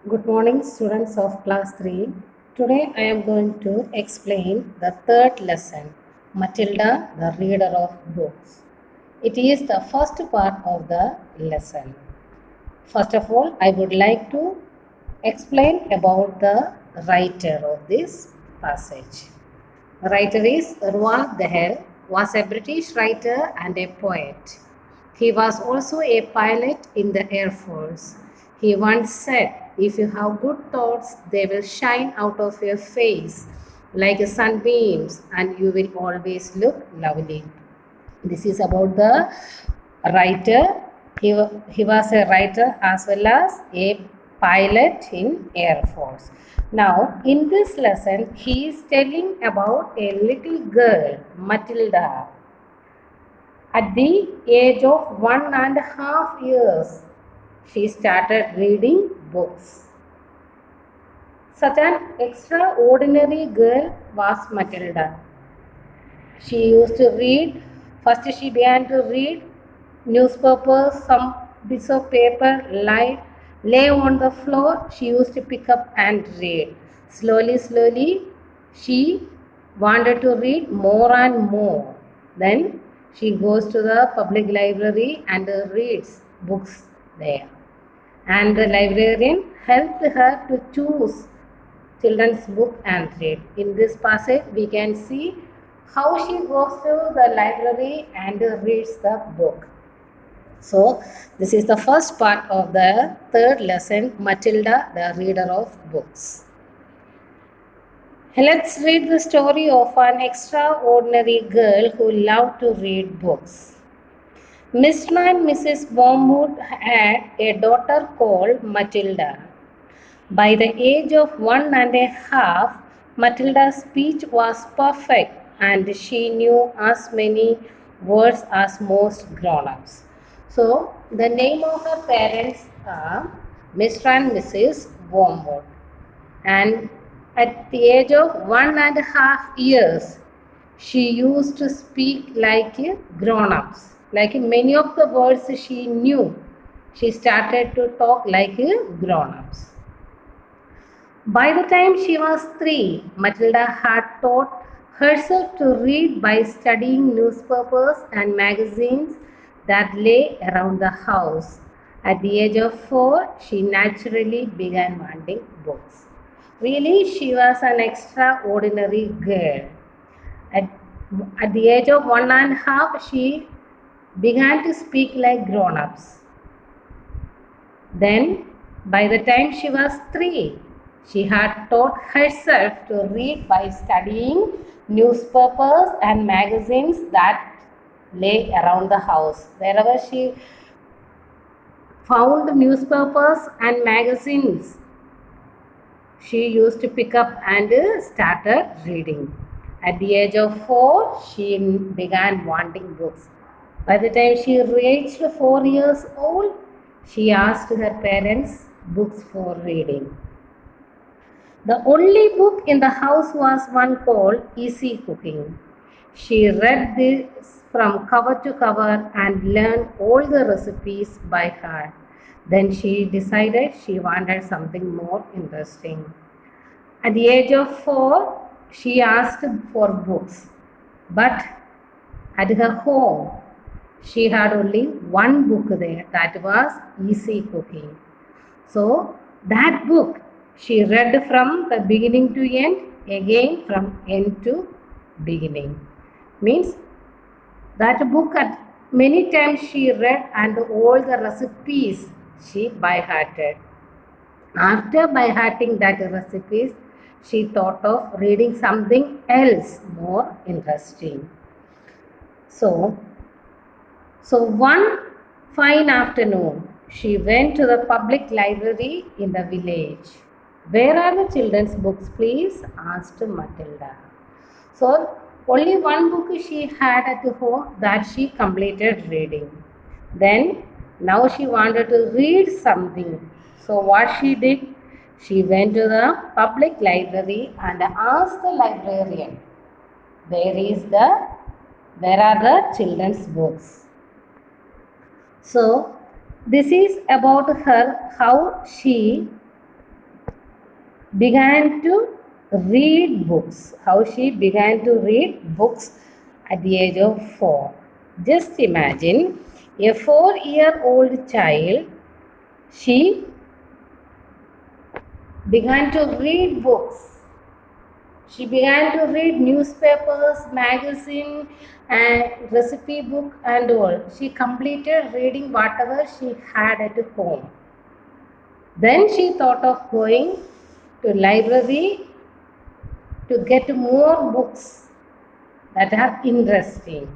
Good morning, students of class 3. Today I am going to explain the third lesson, Matilda, the reader of books. It is the first part of the lesson. First of all, I would like to explain about the writer of this passage. The writer is Roald Dahl, was a British writer and a poet. He was also a pilot in the Air Force. He once said, "If you have good thoughts, they will shine out of your face like sunbeams, and you will always look lovely." This is about the writer. He was a writer as well as a pilot in Air Force. Now, in this lesson, he is telling about a little girl, Matilda. At the age of 1.5 years, she started reading books. Such an extraordinary girl was Matilda. She used to read, first she began to read newspapers, some bits of paper lay on the floor. She used to pick up and read. Slowly, she wanted to read more and more. Then she goes to the public library and reads books there. And the librarian helped her to choose children's book and read. In this passage, we can see how she goes to the library and reads the book. So, this is the first part of the third lesson, Matilda, the reader of books. Let's read the story of an extraordinary girl who loved to read books. Mr. and Mrs. Wormwood had a daughter called Matilda. By the age of 1.5, Matilda's speech was perfect and she knew as many words as most grown-ups. So, the name of her parents are Mr. and Mrs. Wormwood. And at the age of 1.5 years, she used to speak like grown-ups. Like many of the words she knew, she started to talk like grown-ups. By the time she was 3, Matilda had taught herself to read by studying newspapers and magazines that lay around the house. At the age of 4, she naturally began wanting books. Really, she was an extraordinary girl. At the age of 1.5, she began to speak like grown-ups. Then, by the time she was 3, she had taught herself to read by studying newspapers and magazines that lay around the house. Wherever she found newspapers and magazines, she used to pick up and started reading. At the age of 4, she began wanting books. By the time she reached 4 years old, she asked her parents books for reading. The only book in the house was one called Easy Cooking. She read this from cover to cover and learned all the recipes by heart. Then she decided she wanted something more interesting. At the age of 4, she asked for books. But at her home, she had only one book there, that was Easy Cooking. So, that book she read from the beginning to end, again from end to beginning. Means that book at many times she read and all the recipes she by hearted. After by hearting that recipes, she thought of reading something else more interesting. So one fine afternoon, she went to the public library in the village. "Where are the children's books, please?" asked Matilda. So, only one book she had at home that she completed reading. Then, now she wanted to read something. So, what she did? She went to the public library and asked the librarian, where are the children's books? So, this is about her, how she began to read books. How she began to read books at the age of 4. Just imagine a 4-year-old child, she began to read books. She began to read newspapers, magazine, and recipe book and all. She completed reading whatever she had at home. Then she thought of going to library to get more books that are interesting.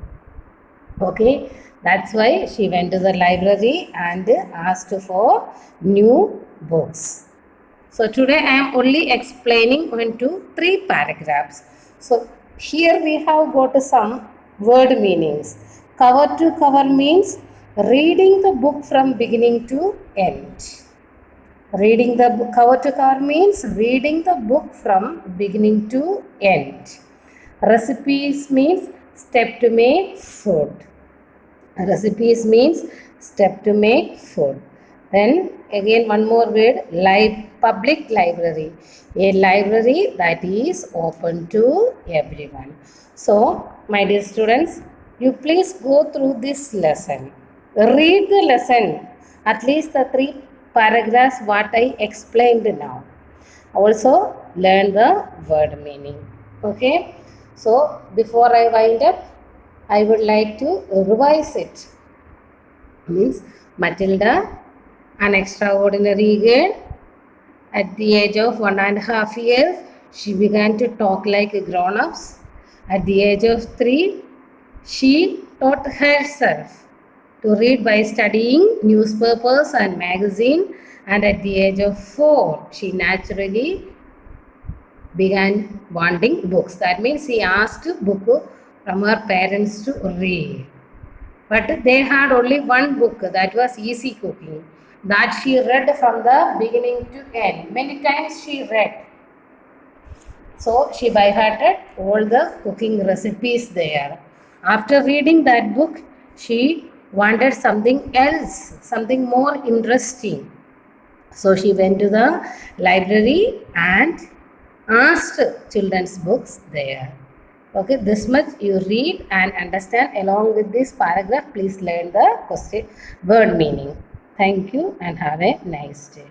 Okay, that's why she went to the library and asked for new books. So today I am only explaining 1, 2, 3 paragraphs. So here we have got some word meanings. Cover to cover means reading the book from beginning to end. Reading the book cover to cover means reading the book from beginning to end. Recipes means step to make food. Recipes means step to make food. Then again one more word, public library. A library that is open to everyone. So my dear students, you please go through this lesson. Read the lesson, at least the 3 paragraphs what I explained now. Also learn the word meaning. Okay. So before I wind up, I would like to revise it. Means Matilda, an extraordinary girl. At the age of 1.5 years, she began to talk like grown-ups. At the age of 3, she taught herself to read by studying newspapers and magazine. And at the age of 4, she naturally began wanting books. That means she asked book from her parents to read. But they had only one book, that was Easy Cooking, that she read from the beginning to end. Many times she read. So she by hearted all the cooking recipes there. After reading that book, she wanted something else, something more interesting. So she went to the library and asked children's books there. Okay, this much you read and understand. Along with this paragraph, please learn the question word meaning. Thank you and have a nice day.